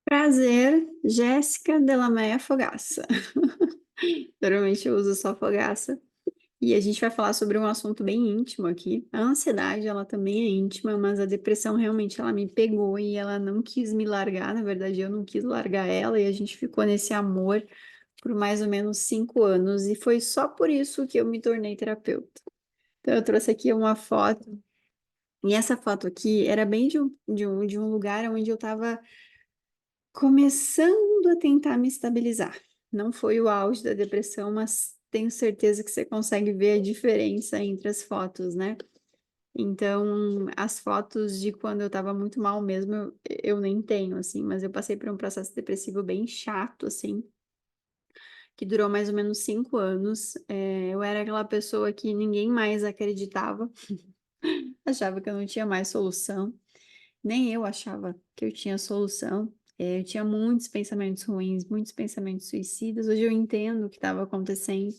Prazer, Jéssica Delameia Fogaça. Normalmente eu uso só Fogaça. E a gente vai falar sobre um assunto bem íntimo aqui. A ansiedade, ela também é íntima, mas a depressão realmente ela me pegou e ela não quis me largar. Na verdade, eu não quis largar ela e a gente ficou nesse amor por mais ou menos 5 anos. E foi só por isso que eu me tornei terapeuta. Então, eu trouxe aqui uma foto. E essa foto aqui era bem de um lugar onde eu estava começando a tentar me estabilizar. Não foi o auge da depressão, mas tenho certeza que você consegue ver a diferença entre as fotos, né? Então, as fotos de quando eu estava muito mal mesmo, eu nem tenho, assim, mas eu passei por um processo depressivo bem chato, assim, que durou mais ou menos 5 anos. Eu era aquela pessoa que ninguém mais acreditava, achava que eu não tinha mais solução. Nem eu achava que eu tinha solução. Eu tinha muitos pensamentos ruins, muitos pensamentos suicidas. Hoje eu entendo o que estava acontecendo.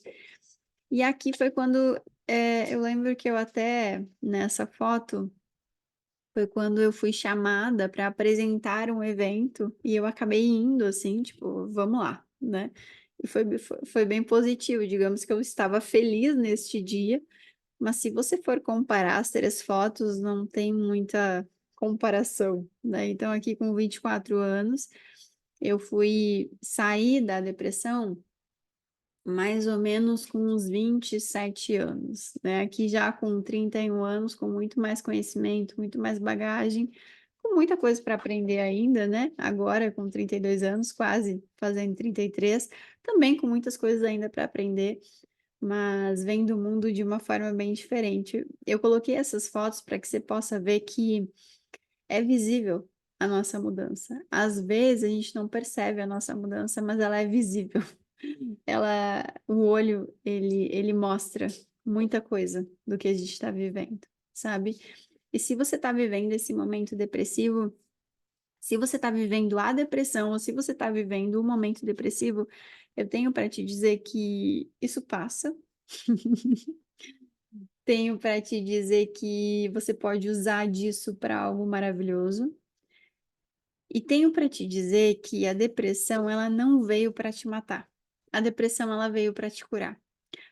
E aqui foi quando eu lembro que eu até nessa foto foi quando eu fui chamada para apresentar um evento e eu acabei indo assim, tipo, vamos lá, né? E foi bem positivo, digamos que eu estava feliz neste dia, mas se você for comparar as 3 fotos, não tem muita comparação, né? Então, aqui com 24 anos, eu fui sair da depressão mais ou menos com uns 27 anos, né? Aqui já com 31 anos, com muito mais conhecimento, muito mais bagagem, com muita coisa para aprender ainda, né? Agora, com 32 anos, quase fazendo 33, também com muitas coisas ainda para aprender, mas vem do mundo de uma forma bem diferente. Eu coloquei essas fotos para que você possa ver que é visível a nossa mudança. Às vezes a gente não percebe a nossa mudança, mas ela é visível. O olho, ele mostra muita coisa do que a gente está vivendo, sabe? E se você está vivendo esse momento depressivo, se você está vivendo a depressão ou se você está vivendo um momento depressivo, eu tenho para te dizer que isso passa. Tenho para te dizer que você pode usar disso para algo maravilhoso. E tenho para te dizer que a depressão, ela não veio para te matar. A depressão, ela veio para te curar.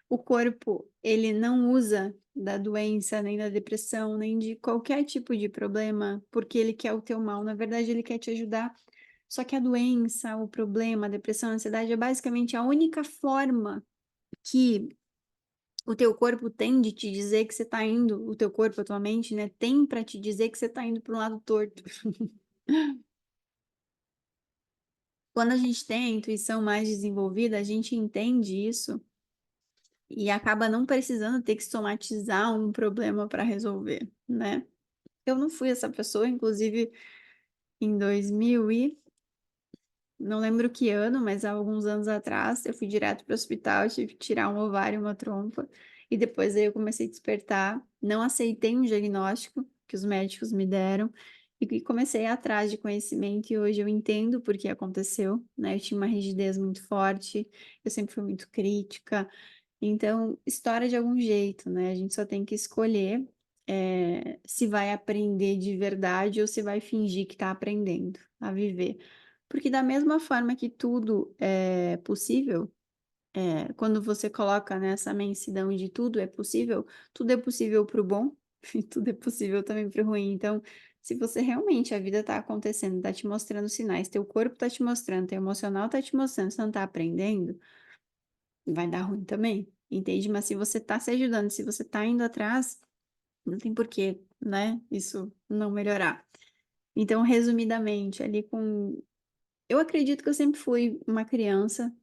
O corpo, ele não usa da doença, nem da depressão, nem de qualquer tipo de problema, porque ele quer o teu mal. Na verdade, ele quer te ajudar. Só que a doença, o problema, a depressão, a ansiedade é basicamente a única forma que o teu corpo tem de te dizer que você está indo, o teu corpo, a tua mente, né, tem para te dizer que você está indo para um lado torto. Quando a gente tem a intuição mais desenvolvida, a gente entende isso e acaba não precisando ter que somatizar um problema para resolver, né? Eu não fui essa pessoa, inclusive em 2000 e não lembro que ano, mas há alguns anos atrás, eu fui direto para o hospital, tive que tirar um ovário e uma trompa, e depois aí eu comecei a despertar, não aceitei um diagnóstico que os médicos me deram, e comecei a ir atrás de conhecimento, e hoje eu entendo por que aconteceu, né? Eu tinha uma rigidez muito forte, eu sempre fui muito crítica, então, estoura de algum jeito, né? A gente só tem que escolher se vai aprender de verdade ou se vai fingir que está aprendendo a viver. Porque da mesma forma que tudo é possível, quando você coloca nessa imensidão de tudo é possível para o bom e tudo é possível também para o ruim. Então, se você realmente a vida está acontecendo, está te mostrando sinais, teu corpo está te mostrando, teu emocional está te mostrando, você não está aprendendo, vai dar ruim também, entende? Mas se você tá se ajudando, se você tá indo atrás, não tem porquê, né? Isso não melhorar. Então, resumidamente, ali com. Eu acredito que eu sempre fui uma criança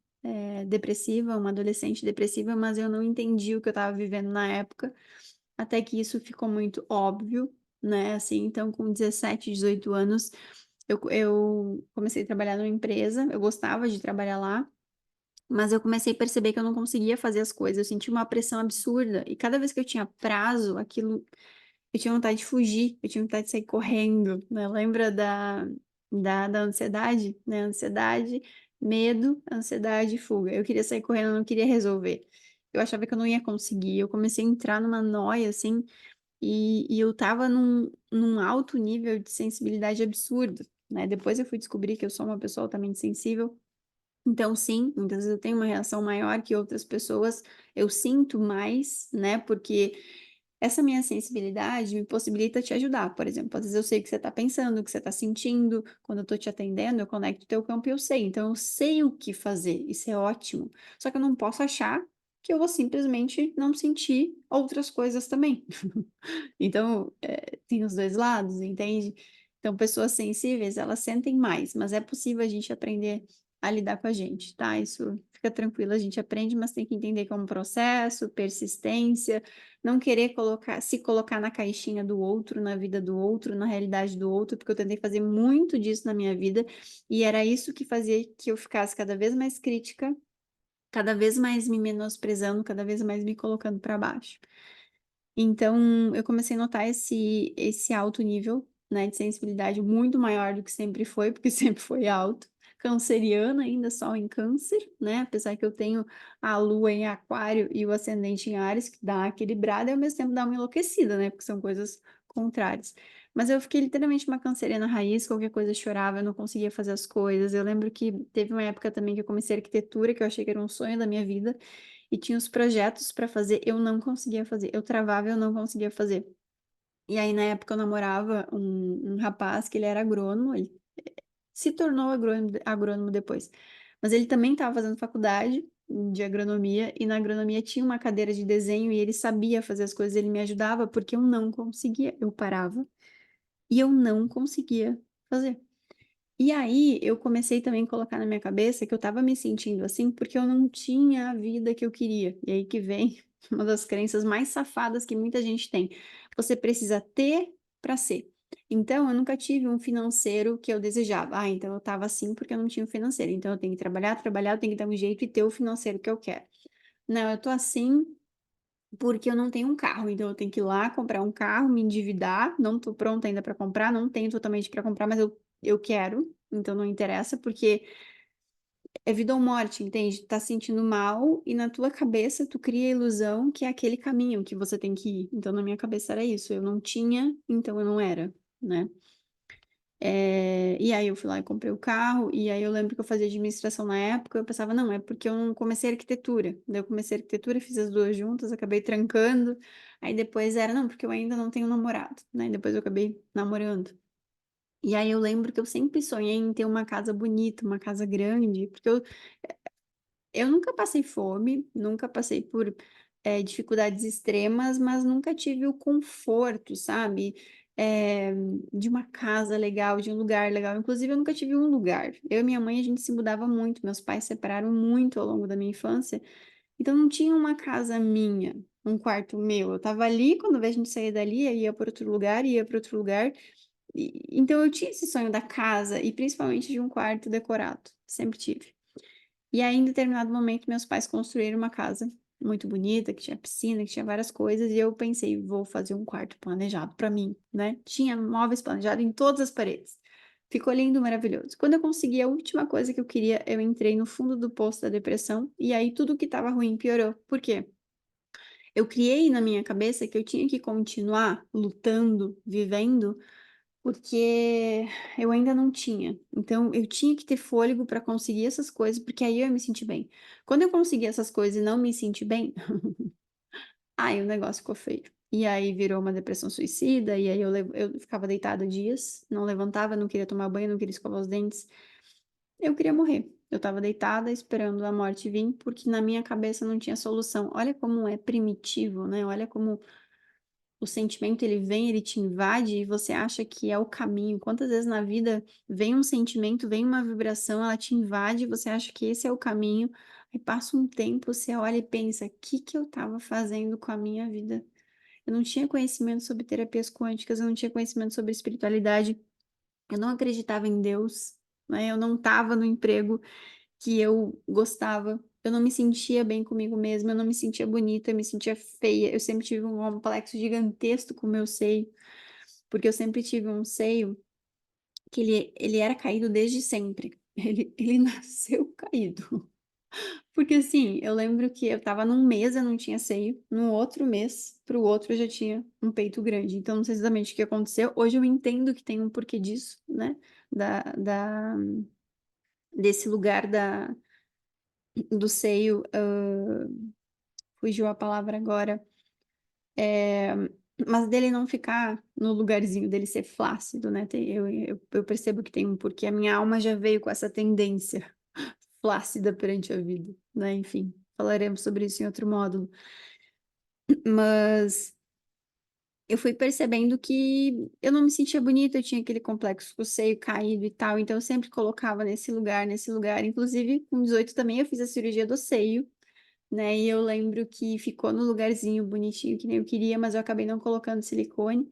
depressiva, uma adolescente depressiva, mas eu não entendi o que eu estava vivendo na época, até que isso ficou muito óbvio, né? Assim, então, com 17, 18 anos, eu comecei a trabalhar numa empresa, eu gostava de trabalhar lá. Mas eu comecei a perceber que eu não conseguia fazer as coisas, eu sentia uma pressão absurda. E cada vez que eu tinha prazo, aquilo, eu tinha vontade de fugir, eu tinha vontade de sair correndo, né? Lembra da ansiedade, né? Ansiedade, medo, ansiedade e fuga. Eu queria sair correndo, eu não queria resolver. Eu achava que eu não ia conseguir. Eu comecei a entrar numa noia, assim, e eu tava num alto nível de sensibilidade absurdo. né? Depois eu fui descobrir que eu sou uma pessoa altamente sensível. Então, sim, muitas vezes eu tenho uma reação maior que outras pessoas, eu sinto mais, né? Porque essa minha sensibilidade me possibilita te ajudar. Por exemplo, às vezes eu sei o que você está pensando, o que você está sentindo. Quando eu estou te atendendo, eu conecto o teu campo e eu sei. Então, eu sei o que fazer. Isso é ótimo. Só que eu não posso achar que eu vou simplesmente não sentir outras coisas também. Então, tem os dois lados, entende? Então, pessoas sensíveis, elas sentem mais, mas é possível a gente aprender a lidar com a gente, tá? Isso fica tranquilo, a gente aprende, mas tem que entender que é um processo, persistência, não querer se colocar na caixinha do outro, na vida do outro, na realidade do outro, porque eu tentei fazer muito disso na minha vida, e era isso que fazia que eu ficasse cada vez mais crítica, cada vez mais me menosprezando, cada vez mais me colocando para baixo. Então, eu comecei a notar esse alto nível, né, de sensibilidade muito maior do que sempre foi, porque sempre foi alto. Canceriana ainda, Sol em Câncer, né? Apesar que eu tenho a Lua em Aquário e o ascendente em Áries, que dá uma equilibrada e ao mesmo tempo dá uma enlouquecida, né? Porque são coisas contrárias. Mas eu fiquei literalmente uma canceriana raiz, qualquer coisa eu chorava, eu não conseguia fazer as coisas. Eu lembro que teve uma época também que eu comecei arquitetura, que eu achei que era um sonho da minha vida e tinha os projetos para fazer, eu não conseguia fazer. Eu travava, eu não conseguia fazer. E aí, na época, eu namorava um rapaz que ele era agrônomo, ele se tornou agrônomo depois. Mas ele também estava fazendo faculdade de agronomia, e na agronomia tinha uma cadeira de desenho, e ele sabia fazer as coisas, ele me ajudava, porque eu não conseguia. Eu parava e eu não conseguia fazer. E aí eu comecei também a colocar na minha cabeça que eu estava me sentindo assim porque eu não tinha a vida que eu queria. E aí que vem uma das crenças mais safadas que muita gente tem. Você precisa ter para ser. Então, eu nunca tive um financeiro que eu desejava. Ah, então eu estava assim porque eu não tinha um financeiro. Então eu tenho que trabalhar, trabalhar, eu tenho que dar um jeito e ter o financeiro que eu quero. Não, eu tô assim porque eu não tenho um carro. Então eu tenho que ir lá comprar um carro, me endividar. Não tô pronta ainda para comprar, não tenho totalmente para comprar, mas eu quero. Então não interessa, porque é vida ou morte, entende? Tá se sentindo mal e na tua cabeça tu cria a ilusão que é aquele caminho que você tem que ir. Então na minha cabeça era isso. Eu não tinha, então eu não era, né? E aí eu fui lá e comprei o carro, e aí eu lembro que eu fazia administração na época, eu pensava, não, é porque eu não comecei arquitetura. Daí eu comecei arquitetura, fiz as duas juntas, acabei trancando. Aí depois era, não, porque eu ainda não tenho namorado, né? Depois eu acabei namorando. E aí eu lembro que eu sempre sonhei em ter uma casa bonita, uma casa grande, porque eu nunca passei fome, nunca passei por dificuldades extremas, mas nunca tive o conforto, sabe? É, de uma casa legal, de um lugar legal. Inclusive, eu nunca tive um lugar. Eu e minha mãe, a gente se mudava muito. Meus pais separaram muito ao longo da minha infância. Então, não tinha uma casa minha, um quarto meu. Eu tava ali, quando a gente saía dali, eu ia para outro lugar, ia para outro lugar. Então, eu tinha esse sonho da casa e principalmente de um quarto decorado. Sempre tive. E aí, em determinado momento, meus pais construíram uma casa muito bonita, que tinha piscina, que tinha várias coisas, e eu pensei, vou fazer um quarto planejado para mim, né? Tinha móveis planejados em todas as paredes. Ficou lindo, maravilhoso. Quando eu consegui a última coisa que eu queria, eu entrei no fundo do poço da depressão, e aí tudo que estava ruim piorou. Por quê? Eu criei na minha cabeça que eu tinha que continuar lutando, vivendo, porque eu ainda não tinha. Então, eu tinha que ter fôlego para conseguir essas coisas, porque aí eu ia me sentir bem. Quando eu consegui essas coisas e não me senti bem, aí o negócio ficou feio. E aí virou uma depressão suicida, e aí eu ficava deitada dias, não levantava, não queria tomar banho, não queria escovar os dentes. Eu queria morrer. Eu estava deitada esperando a morte vir, porque na minha cabeça não tinha solução. Olha como é primitivo, né? Olha como o sentimento ele vem, ele te invade e você acha que é o caminho. Quantas vezes na vida vem um sentimento, vem uma vibração, ela te invade, e você acha que esse é o caminho. Aí passa um tempo, você olha e pensa: o que que eu estava fazendo com a minha vida? Eu não tinha conhecimento sobre terapias quânticas, eu não tinha conhecimento sobre espiritualidade, eu não acreditava em Deus, né? Eu não estava no emprego que eu gostava. Eu não me sentia bem comigo mesma, eu não me sentia bonita, eu me sentia feia. Eu sempre tive um complexo gigantesco com o meu seio, porque eu sempre tive um seio que ele era caído desde sempre. Ele nasceu caído. Porque assim, eu lembro que eu tava num mês eu não tinha seio, no outro mês, pro outro eu já tinha um peito grande. Então, não sei exatamente o que aconteceu. Hoje eu entendo que tem um porquê disso, né? desse lugar do seio, fugiu a palavra agora, mas dele não ficar no lugarzinho dele ser flácido, né? Eu percebo que tem um porquê. A minha alma já veio com essa tendência flácida perante a vida, né? Enfim, falaremos sobre isso em outro módulo. Mas eu fui percebendo que eu não me sentia bonita, eu tinha aquele complexo com o seio caído e tal, então eu sempre colocava nesse lugar, nesse lugar. Inclusive, com 18 também eu fiz a cirurgia do seio, né? E eu lembro que ficou no lugarzinho bonitinho que nem eu queria, mas eu acabei não colocando silicone.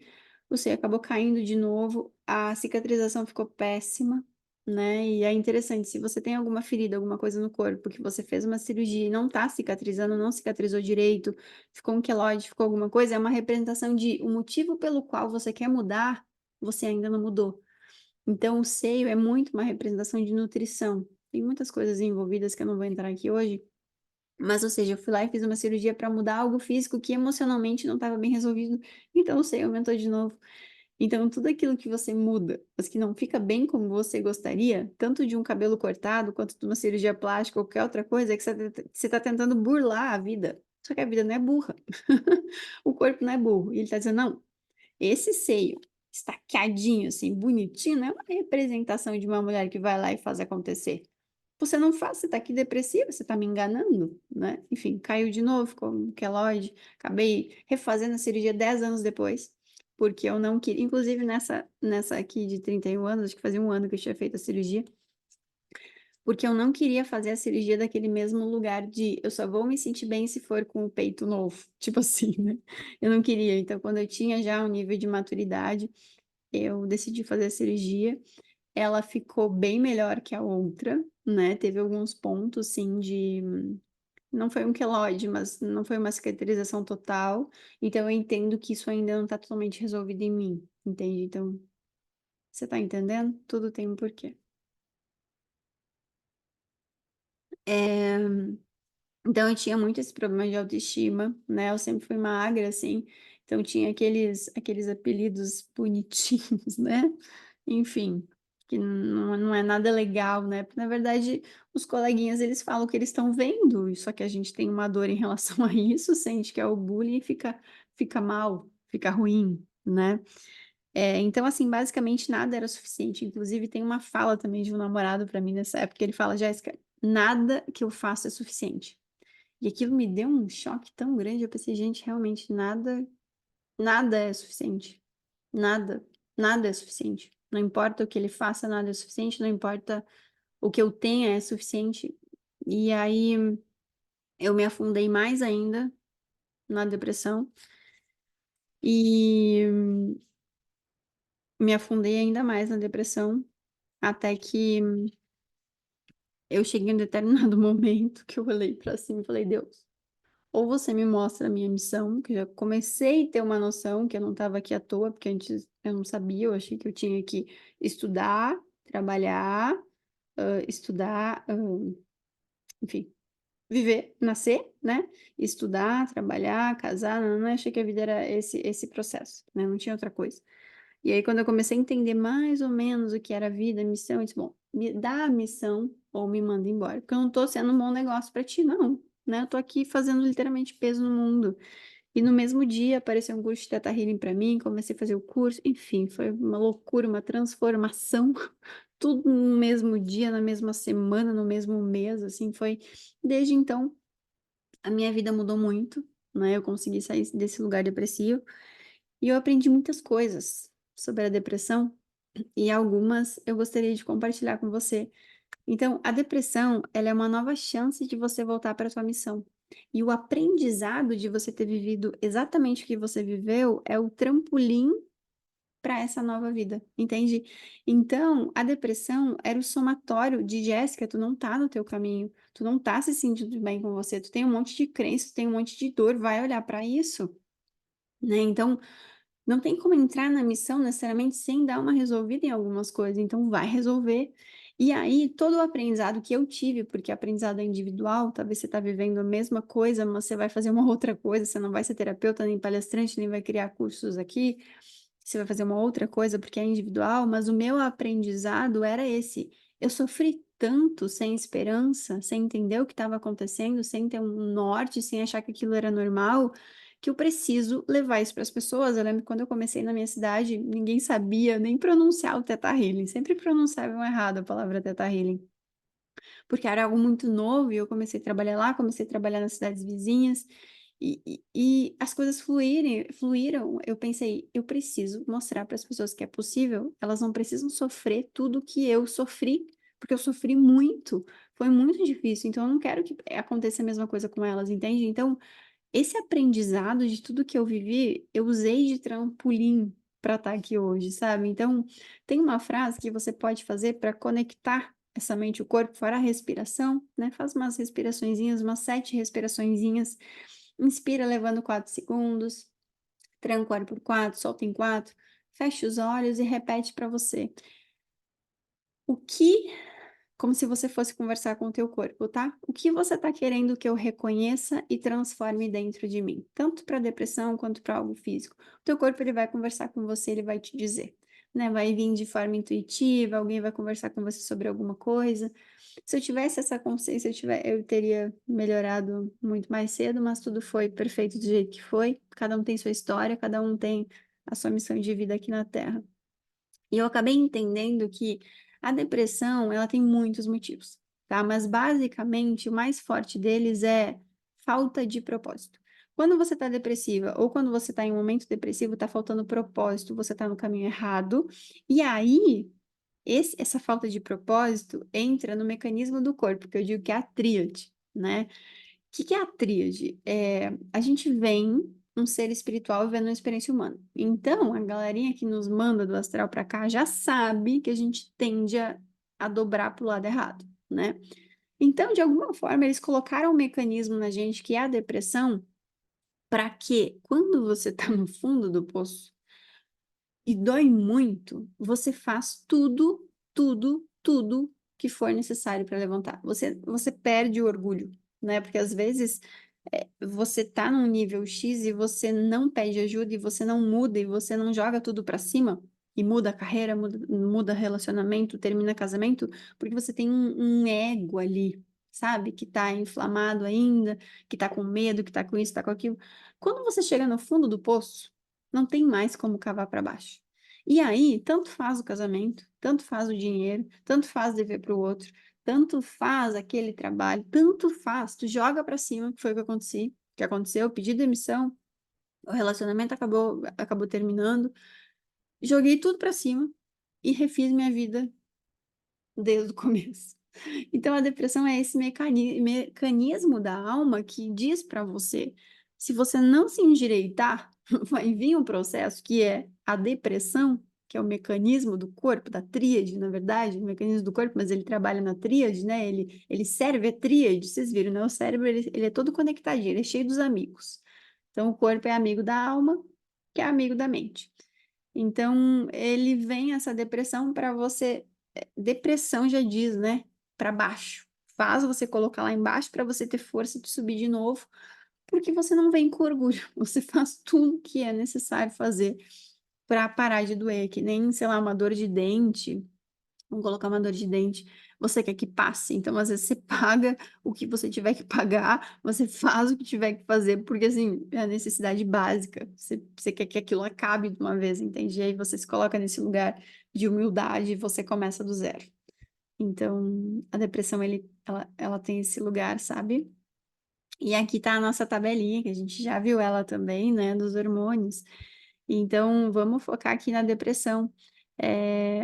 O seio acabou caindo de novo, a cicatrização ficou péssima, né? E é interessante, se você tem alguma ferida, alguma coisa no corpo, que você fez uma cirurgia e não tá cicatrizando, não cicatrizou direito, ficou um queloide, ficou alguma coisa, é uma representação de o motivo pelo qual você quer mudar, você ainda não mudou. Então, o seio é muito uma representação de nutrição. Tem muitas coisas envolvidas que eu não vou entrar aqui hoje, mas, ou seja, eu fui lá e fiz uma cirurgia para mudar algo físico que emocionalmente não estava bem resolvido, então o seio aumentou de novo. Então, tudo aquilo que você muda, mas que não fica bem como você gostaria, tanto de um cabelo cortado, quanto de uma cirurgia plástica ou qualquer outra coisa, é que você está tentando burlar a vida. Só que a vida não é burra. O corpo não é burro. E ele está dizendo, não, esse seio estaqueadinho, assim, bonitinho, não é uma representação de uma mulher que vai lá e faz acontecer. Você não faz, você tá aqui depressiva, você tá me enganando, né? Enfim, caiu de novo, ficou um queloide. Acabei refazendo a cirurgia 10 anos depois, porque eu não queria. Inclusive, nessa aqui de 31 anos, acho que fazia um ano que eu tinha feito a cirurgia, porque eu não queria fazer a cirurgia daquele mesmo lugar de eu só vou me sentir bem se for com o peito novo. Tipo assim, né? Eu não queria. Então, quando eu tinha já um nível de maturidade, eu decidi fazer a cirurgia. Ela ficou bem melhor que a outra, né? Teve alguns pontos, sim, de... Não foi um queloide, mas não foi uma cicatrização total. Então, eu entendo que isso ainda não tá totalmente resolvido em mim, entende? Então, você tá entendendo? Tudo tem um porquê. É... Então, eu tinha muito esse problema de autoestima, né? Eu sempre fui magra, assim. Então, tinha aqueles apelidos bonitinhos, né? Enfim, que não é nada legal, né? Porque, na verdade, os coleguinhas, eles falam o que eles estão vendo, só que a gente tem uma dor em relação a isso, sente que é o bullying e fica mal, fica ruim, né? Então, assim, basicamente nada era suficiente. Inclusive, tem uma fala também de um namorado para mim nessa época, ele fala, Jéssica, nada que eu faço é suficiente. E aquilo me deu um choque tão grande, eu pensei, gente, realmente nada é suficiente. Nada, nada é suficiente. Não importa o que ele faça, nada é suficiente, não importa o que eu tenha é suficiente. E aí eu me afundei mais ainda na depressão e me afundei ainda mais na depressão até que eu cheguei em um determinado momento que eu olhei pra cima e falei, Deus, ou você me mostra a minha missão, que eu já comecei a ter uma noção que eu não estava aqui à toa, porque antes eu não sabia, eu achei que eu tinha que estudar, trabalhar, estudar, enfim, viver, nascer, né? Estudar, trabalhar, casar, não, achei que a vida era esse processo, né? Não tinha outra coisa. E aí, quando eu comecei a entender mais ou menos o que era a vida, a missão, eu disse, bom, me dá a missão ou me manda embora, porque eu não tô sendo um bom negócio para ti, não, né? Eu tô aqui fazendo literalmente peso no mundo. E no mesmo dia apareceu um curso de Teta Healing para mim, comecei a fazer o curso, enfim, foi uma loucura, uma transformação, tudo no mesmo dia, na mesma semana, no mesmo mês, assim, foi. Desde então, a minha vida mudou muito, né? Eu consegui sair desse lugar depressivo e eu aprendi muitas coisas sobre a depressão e algumas eu gostaria de compartilhar com você. Então, a depressão, ela é uma nova chance de você voltar para a sua missão. E o aprendizado de você ter vivido exatamente o que você viveu é o trampolim para essa nova vida, entende? Então, a depressão era o somatório de Jéssica, tu não tá no teu caminho, tu não tá se sentindo bem com você, tu tem um monte de crença, tu tem um monte de dor, vai olhar para isso, né? Então, não tem como entrar na missão necessariamente sem dar uma resolvida em algumas coisas, então vai resolver. E aí, todo o aprendizado que eu tive, porque aprendizado é individual, talvez você está vivendo a mesma coisa, mas você vai fazer uma outra coisa, você não vai ser terapeuta, nem palestrante, nem vai criar cursos aqui. você vai fazer uma outra coisa porque é individual, mas o meu aprendizado era esse. Eu sofri tanto sem esperança, sem entender o que estava acontecendo, sem ter um norte, sem achar que aquilo era normal, que eu preciso levar isso para as pessoas. Eu lembro que quando eu comecei na minha cidade, ninguém sabia nem pronunciar o Theta Healing, sempre pronunciavam errado a palavra Theta Healing, porque era algo muito novo e eu comecei a trabalhar lá, comecei a trabalhar nas cidades vizinhas e as coisas fluíram. Eu pensei, eu preciso mostrar para as pessoas que é possível, elas não precisam sofrer tudo que eu sofri, porque eu sofri muito, foi muito difícil, então eu não quero que aconteça a mesma coisa com elas, entende? Então, esse aprendizado de tudo que eu vivi, eu usei de trampolim para estar aqui hoje, sabe? Então, tem uma frase que você pode fazer para conectar essa mente e o corpo, fora a respiração, né? Faz umas respiraçõezinhas, umas 7 respiraçõezinhas. Inspira levando 4 segundos, tranca o ar por 4, solta em 4, fecha os olhos e repete para você. O que como se você fosse conversar com o teu corpo, tá? O que você está querendo que eu reconheça e transforme dentro de mim? Tanto para depressão quanto para algo físico. O teu corpo ele vai conversar com você, ele vai te dizer, né? Vai vir de forma intuitiva, alguém vai conversar com você sobre alguma coisa. Se eu tivesse essa consciência, eu teria melhorado muito mais cedo, mas tudo foi perfeito do jeito que foi. Cada um tem sua história, cada um tem a sua missão de vida aqui na Terra. E eu acabei entendendo que a depressão, ela tem muitos motivos, tá? Mas basicamente o mais forte deles é falta de propósito. Quando você está depressiva ou quando você está em um momento depressivo, está faltando propósito, você está no caminho errado. E aí, essa falta de propósito entra no mecanismo do corpo, que eu digo que é a tríade, né? Que é a tríade? A gente vem um ser espiritual vivendo uma experiência humana. Então, a galerinha que nos manda do astral para cá já sabe que a gente tende a dobrar para o lado errado, né? Então, de alguma forma, eles colocaram um mecanismo na gente que é a depressão, para que, quando você está no fundo do poço e dói muito, você faz tudo que for necessário para levantar. Você perde o orgulho, né? Porque às vezes você tá num nível X e você não pede ajuda e você não muda e você não joga tudo para cima e muda a carreira, muda relacionamento, termina casamento, porque você tem um ego ali, sabe? Que tá inflamado ainda, que tá com medo, que tá com isso, tá com aquilo. Quando você chega no fundo do poço, não tem mais como cavar para baixo. E aí, tanto faz o casamento, tanto faz o dinheiro, tanto faz dever para o outro, tanto faz aquele trabalho, tanto faz, tu joga pra cima, que foi o que aconteceu, pedi demissão, o relacionamento acabou terminando, joguei tudo pra cima e refiz minha vida desde o começo. Então, a depressão é esse mecanismo da alma que diz para você, se você não se endireitar, vai vir um processo que é a depressão, que é o mecanismo do corpo, da tríade, na verdade, o mecanismo do corpo, mas ele trabalha na tríade, né? Ele serve a tríade, vocês viram, né? O cérebro, ele é todo conectadinho, ele é cheio dos amigos. Então, o corpo é amigo da alma, que é amigo da mente. Então, ele vem essa depressão para você. Depressão já diz, né? Para baixo. Faz você colocar lá embaixo para você ter força de subir de novo, porque você não vem com orgulho. Você faz tudo que é necessário fazer para parar de doer, que nem, sei lá, uma dor de dente. Vamos colocar uma dor de dente, você quer que passe, então às vezes você paga o que você tiver que pagar, você faz o que tiver que fazer, porque assim, é a necessidade básica, você quer que aquilo acabe de uma vez, entende? E aí você se coloca nesse lugar de humildade e você começa do zero. Então, a depressão, ela tem esse lugar, sabe? E aqui tá a nossa tabelinha, que a gente já viu ela também, né, dos hormônios. Então, vamos focar aqui na depressão.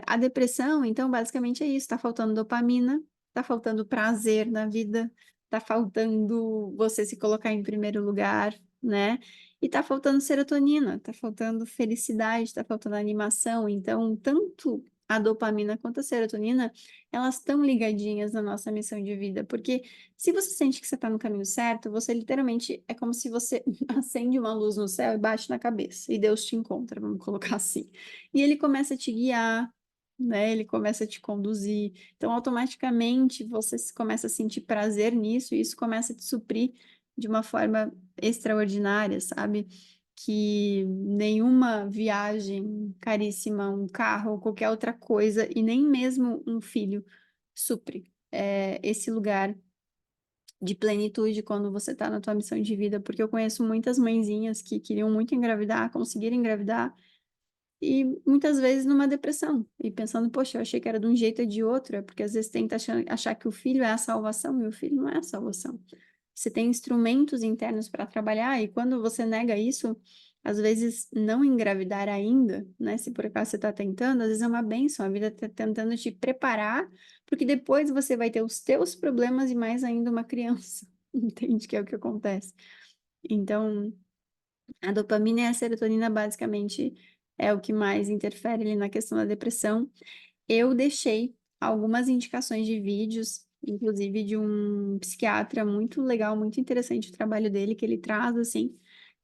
A depressão, então, basicamente é isso: está faltando dopamina, está faltando prazer na vida, está faltando você se colocar em primeiro lugar, né? E está faltando serotonina, está faltando felicidade, está faltando animação. Então, tanto a dopamina quanto a serotonina, elas estão ligadinhas na nossa missão de vida, porque se você sente que você está no caminho certo, você literalmente é como se você acende uma luz no céu e bate na cabeça, e Deus te encontra, vamos colocar assim. E ele começa a te guiar, né? Ele começa a te conduzir. Então, automaticamente, começa a sentir prazer nisso, e isso começa a te suprir de uma forma extraordinária, sabe? que nenhuma viagem caríssima, um carro ou qualquer outra coisa, e nem mesmo um filho, supre esse lugar de plenitude quando você está na tua missão de vida, porque eu conheço muitas mãezinhas que queriam muito engravidar, conseguiram engravidar, e muitas vezes numa depressão, e pensando, poxa, eu achei que era de um jeito ou de outro, é porque às vezes tenta achar que o filho é a salvação, e o filho não é a salvação. Você tem instrumentos internos para trabalhar, e quando você nega isso, às vezes não engravidar ainda, né? Se por acaso você está tentando, às vezes é uma bênção, a vida está tentando te preparar, porque depois você vai ter os teus problemas e mais ainda uma criança, entende? Que é o que acontece. Então, a dopamina e a serotonina basicamente é o que mais interfere ali na questão da depressão. Eu deixei algumas indicações de vídeos, inclusive de um psiquiatra muito legal, muito interessante o trabalho dele, que ele traz, assim,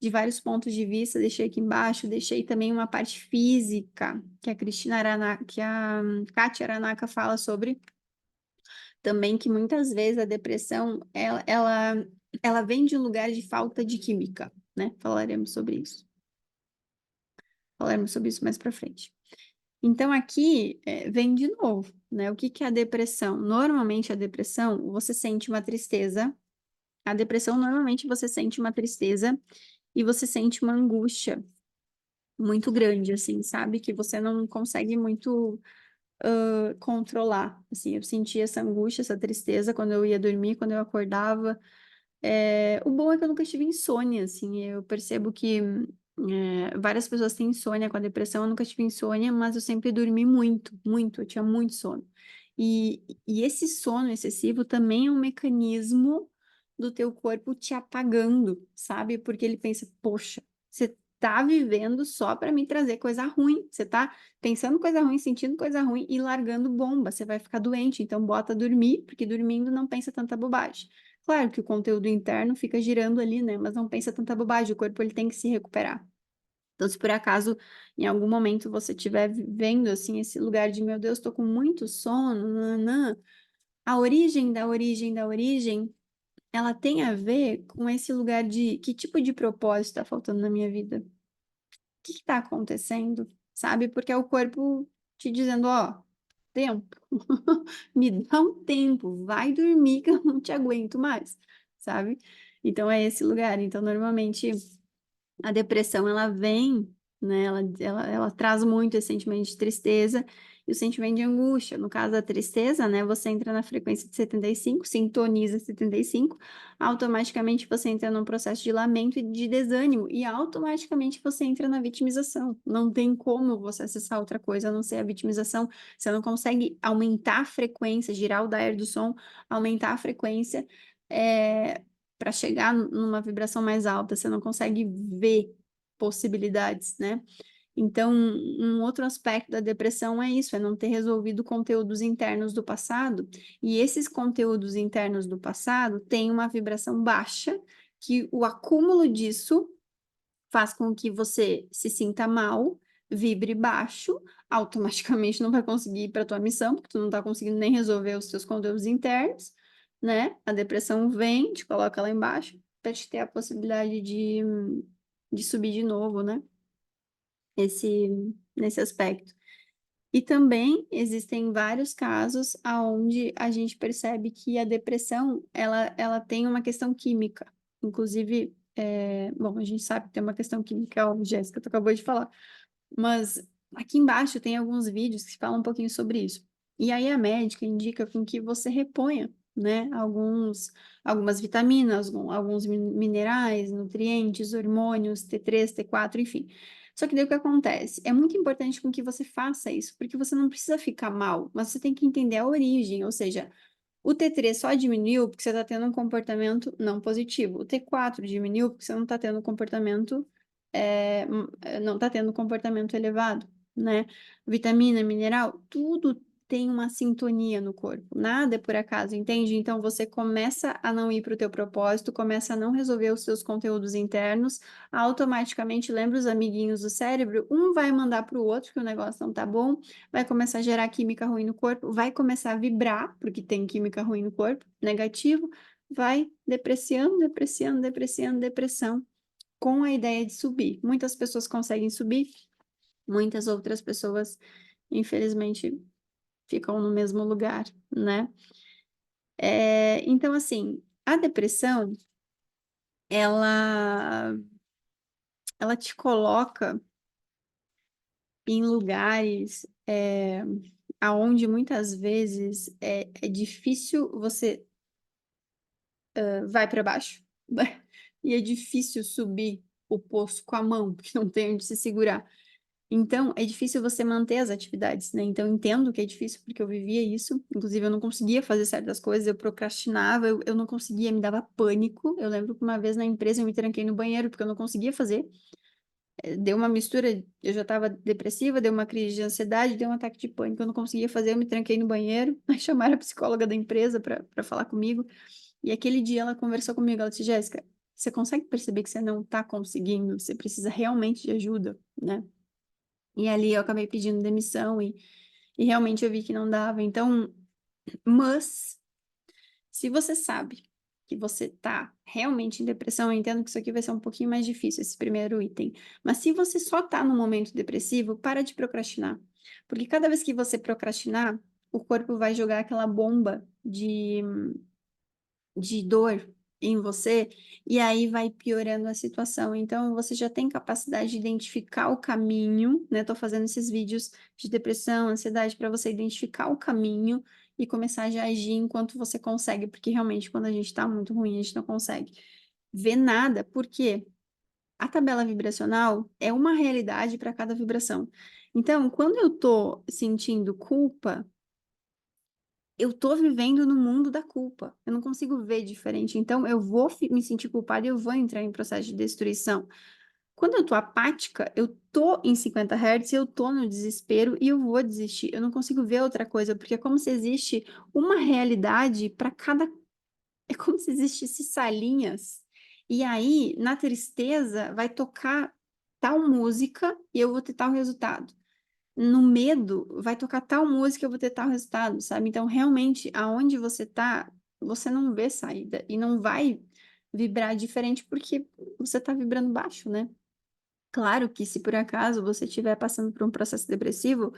de vários pontos de vista. Deixei aqui embaixo, deixei também uma parte física, que a Cristina Aranaka, que a Kátia Aranaka fala sobre, também que muitas vezes a depressão, ela vem de um lugar de falta de química, né? Falaremos sobre isso. Falaremos sobre isso mais para frente. Então, aqui vem de novo, né? O que que é a depressão? Normalmente, a depressão, você sente uma tristeza. A depressão, normalmente, você sente uma tristeza e você sente uma angústia muito grande, assim, sabe? Que você não consegue muito controlar. Assim, eu sentia essa angústia, essa tristeza quando eu ia dormir, quando eu acordava. O bom é que eu nunca tive insônia, assim, eu percebo que várias pessoas têm insônia com a depressão, eu nunca tive insônia, mas eu sempre dormi muito, muito, eu tinha muito sono. E esse sono excessivo também é um mecanismo do teu corpo te apagando, sabe? Porque ele pensa, poxa, você tá vivendo só para me trazer coisa ruim, você tá pensando coisa ruim, sentindo coisa ruim e largando bomba, você vai ficar doente, então bota dormir, porque dormindo não pensa tanta bobagem. Claro que o conteúdo interno fica girando ali, né? Mas não pensa tanta bobagem, o corpo ele tem que se recuperar. Então, se por acaso em algum momento você estiver vivendo assim esse lugar de meu Deus, estou com muito sono, nanã, a origem da origem da origem, ela tem a ver com esse lugar de que tipo de propósito está faltando na minha vida? O que está acontecendo? Sabe? Porque é o corpo te dizendo, ó, tempo. Me dá um tempo, vai dormir que eu não te aguento mais, sabe? Então é esse lugar. Então, normalmente a depressão ela vem, né? Ela traz muito esse sentimento de tristeza e o sentimento de angústia. No caso da tristeza, né? Você entra na frequência de 75, sintoniza 75, automaticamente você entra num processo de lamento e de desânimo, e automaticamente você entra na vitimização. Não tem como você acessar outra coisa a não ser a vitimização. Você não consegue aumentar a frequência, girar o dial do som, aumentar a frequência. Para chegar numa vibração mais alta, você não consegue ver possibilidades, né? Então, um outro aspecto da depressão é isso, é não ter resolvido conteúdos internos do passado, e esses conteúdos internos do passado têm uma vibração baixa, que o acúmulo disso faz com que você se sinta mal, vibre baixo, automaticamente não vai conseguir ir para tua missão, porque tu não está conseguindo nem resolver os teus conteúdos internos, né? A depressão vem, te coloca lá embaixo, para te ter a possibilidade de subir de novo, né? Nesse aspecto. E também existem vários casos onde a gente percebe que a depressão, ela tem uma questão química. Inclusive, bom, a gente sabe que tem uma questão química, ó, Jéssica, tu acabou de falar. Mas aqui embaixo tem alguns vídeos que falam um pouquinho sobre isso. E aí a médica indica com que você reponha, né, algumas vitaminas, alguns minerais, nutrientes, hormônios, T3, T4, enfim. Só que daí o que acontece? É muito importante com que você faça isso, porque você não precisa ficar mal, mas você tem que entender a origem, ou seja, o T3 só diminuiu porque você está tendo um comportamento não positivo. O T4 diminuiu porque você não está tendo um comportamento, não está tendo um comportamento elevado, né? Vitamina, mineral, tudo tem uma sintonia no corpo. Nada é por acaso, entende? Então você começa a não ir para o teu propósito, começa a não resolver os seus conteúdos internos, automaticamente lembra os amiguinhos do cérebro, um vai mandar para o outro que o negócio não tá bom, vai começar a gerar química ruim no corpo, vai começar a vibrar, porque tem química ruim no corpo, negativo, vai depreciando, depreciando, depreciando, depressão. com a ideia de subir. Muitas pessoas conseguem subir, muitas outras pessoas, infelizmente, ficam no mesmo lugar, né? Então, assim, a depressão, ela, ela te coloca em lugares aonde muitas vezes é difícil você vai para baixo, né? E é difícil subir o poço com a mão, porque não tem onde se segurar. Então, é difícil você manter as atividades, né? Então, eu entendo que é difícil, porque eu vivia isso. Inclusive, eu não conseguia fazer certas coisas, eu procrastinava, eu não conseguia, me dava pânico. Eu lembro que uma vez na empresa eu me tranquei no banheiro, porque eu não conseguia fazer. Deu uma mistura, eu já estava depressiva, deu uma crise de ansiedade, deu um ataque de pânico, eu não conseguia fazer, eu me tranquei no banheiro. Aí chamaram a psicóloga da empresa para falar comigo. E aquele dia ela conversou comigo, ela disse, Jéssica, você consegue perceber que você não está conseguindo? Você precisa realmente de ajuda, né? E ali eu acabei pedindo demissão e realmente eu vi que não dava. Então, mas se você sabe que você tá realmente em depressão, eu entendo que isso aqui vai ser um pouquinho mais difícil, esse primeiro item. Mas se você só tá no momento depressivo, para de procrastinar. Porque cada vez que você procrastinar, o corpo vai jogar aquela bomba de dor em você, e aí vai piorando a situação. Então, você já tem capacidade de identificar o caminho, né? Tô fazendo esses vídeos de depressão, ansiedade, para você identificar o caminho e começar a já agir enquanto você consegue, porque realmente, quando a gente tá muito ruim, a gente não consegue ver nada, porque a tabela vibracional é uma realidade para cada vibração. Então, quando eu tô sentindo culpa, eu tô vivendo no mundo da culpa. Eu não consigo ver diferente. Então, eu vou me sentir culpada e eu vou entrar em processo de destruição. Quando eu tô apática, eu tô em 50 Hz, eu tô no desespero e eu vou desistir. Eu não consigo ver outra coisa, porque é como se existe uma realidade para cada. É como se existisse salinhas. E aí, na tristeza, vai tocar tal música e eu vou ter tal resultado. No medo, vai tocar tal música, eu vou ter tal resultado, sabe? Então, realmente, aonde você tá, você não vê saída e não vai vibrar diferente porque você tá vibrando baixo, né? Claro que se por acaso você estiver passando por um processo depressivo,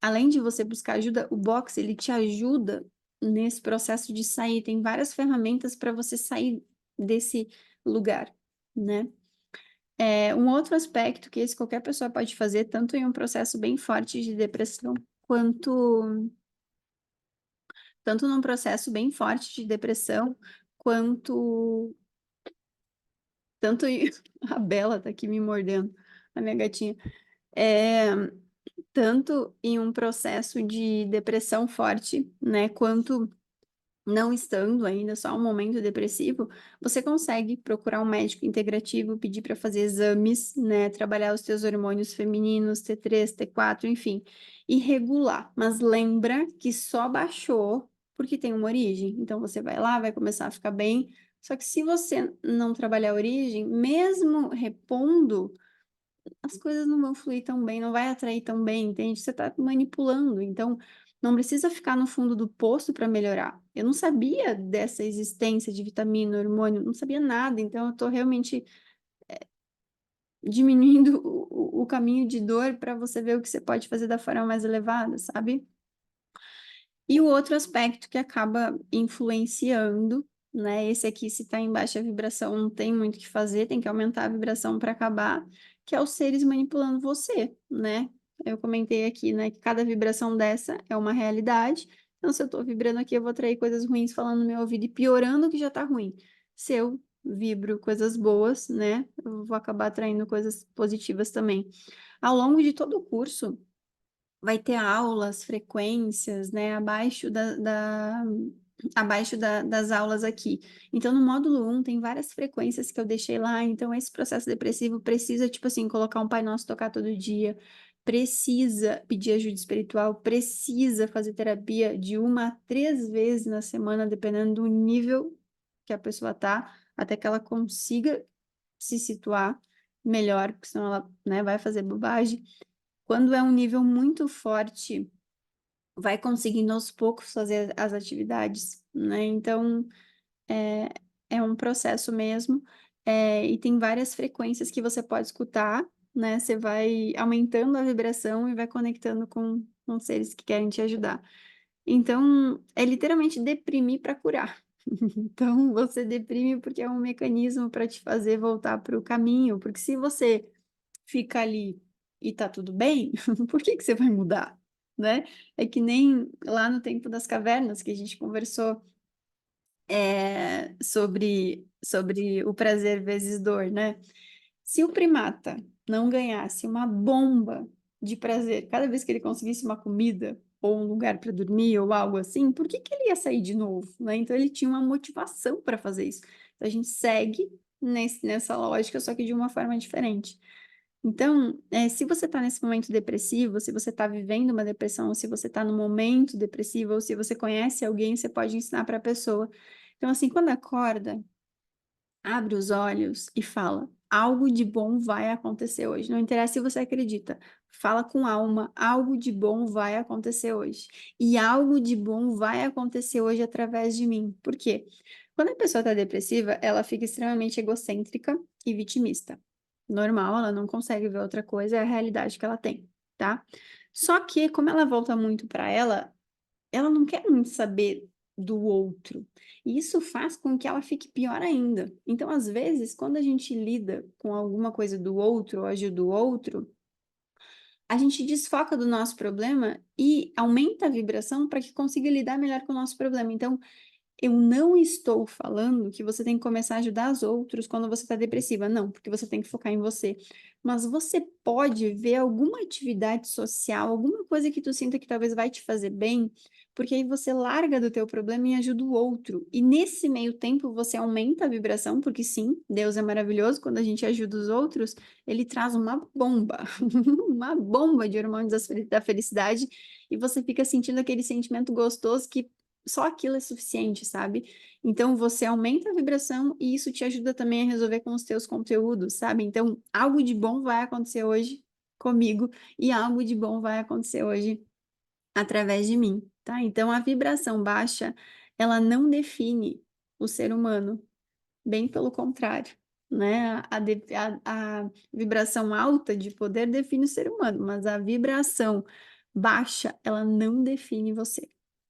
além de você buscar ajuda, o box, ele te ajuda nesse processo de sair. Tem várias ferramentas para você sair desse lugar, né? Um outro aspecto que esse qualquer pessoa pode fazer, tanto em um processo bem forte de depressão, quanto tanto num processo bem forte de depressão, quanto tanto em... a Bela tá aqui me mordendo, a minha gatinha. É, tanto em um processo de depressão forte, né, quanto não estando ainda só um momento depressivo, você consegue procurar um médico integrativo, pedir para fazer exames, né, trabalhar os teus hormônios femininos, T3, T4, enfim, e regular. Mas lembra que só baixou porque tem uma origem. Então você vai lá, vai começar a ficar bem. Só que se você não trabalhar a origem, mesmo repondo, as coisas não vão fluir tão bem, não vai atrair tão bem, entende? Você está manipulando, então não precisa ficar no fundo do poço para melhorar. Eu não sabia dessa existência de vitamina, hormônio, não sabia nada, então eu estou realmente diminuindo o caminho de dor para você ver o que você pode fazer da forma mais elevada, sabe? E o outro aspecto que acaba influenciando, né? Esse aqui, se está em baixa vibração, não tem muito o que fazer, tem que aumentar a vibração para acabar, que é os seres manipulando você, né? Eu comentei aqui, né, que cada vibração dessa é uma realidade. Então, se eu estou vibrando aqui, eu vou atrair coisas ruins falando no meu ouvido e piorando o que já está ruim. Se eu vibro coisas boas, né, eu vou acabar atraindo coisas positivas também. Ao longo de todo o curso, vai ter aulas, frequências, né, abaixo das aulas aqui. Então, no módulo 1 tem várias frequências que eu deixei lá, então esse processo depressivo precisa, tipo assim, colocar um Pai Nosso tocar todo dia, precisa pedir ajuda espiritual, precisa fazer terapia de 1 a 3 vezes na semana, dependendo do nível que a pessoa tá, até que ela consiga se situar melhor, porque senão ela, né, vai fazer bobagem. Quando é um nível muito forte, vai conseguindo aos poucos fazer as atividades, né? Então, é, é um processo mesmo. e tem várias frequências que você pode escutar, né, você vai aumentando a vibração e vai conectando com seres que querem te ajudar. Então, é literalmente deprimir para curar. Então, você deprime porque é um mecanismo para te fazer voltar para o caminho, porque se você fica ali e tá tudo bem, por que que você vai mudar, né? É que nem lá no tempo das cavernas que a gente conversou, sobre o prazer vezes dor, né? Se o primata não ganhasse uma bomba de prazer cada vez que ele conseguisse uma comida ou um lugar para dormir ou algo assim, por que que ele ia sair de novo, né? Então ele tinha uma motivação para fazer isso. Então a gente segue nessa lógica, só que de uma forma diferente. Então, se você está nesse momento depressivo, se você está vivendo uma depressão, ou se você está no momento depressivo, ou se você conhece alguém, você pode ensinar para a pessoa. Então, assim, quando acorda, abre os olhos e fala: algo de bom vai acontecer hoje. Não interessa se você acredita, fala com alma: algo de bom vai acontecer hoje. E algo de bom vai acontecer hoje através de mim. Por quê? Quando a pessoa está depressiva, ela fica extremamente egocêntrica e vitimista. Normal, ela não consegue ver outra coisa, é a realidade que ela tem, tá? Só que, como ela volta muito para ela não quer muito saber do outro. E isso faz com que ela fique pior ainda. Então, às vezes, quando a gente lida com alguma coisa do outro ou ajuda o outro, a gente desfoca do nosso problema e aumenta a vibração para que consiga lidar melhor com o nosso problema. Então, eu não estou falando que você tem que começar a ajudar os outros quando você está depressiva, não, porque você tem que focar em você. Mas você pode ver alguma atividade social, alguma coisa que tu sinta que talvez vai te fazer bem, porque aí você larga do teu problema e ajuda o outro. E nesse meio tempo você aumenta a vibração, porque sim, Deus é maravilhoso, quando a gente ajuda os outros, ele traz uma bomba, uma bomba de hormônios da felicidade, e você fica sentindo aquele sentimento gostoso que só aquilo é suficiente, sabe? Então você aumenta a vibração e isso te ajuda também a resolver com os teus conteúdos, sabe? Então algo de bom vai acontecer hoje comigo e algo de bom vai acontecer hoje através de mim, tá? Então a vibração baixa, ela não define o ser humano, bem pelo contrário, né? A vibração alta de poder define o ser humano, mas a vibração baixa, ela não define você.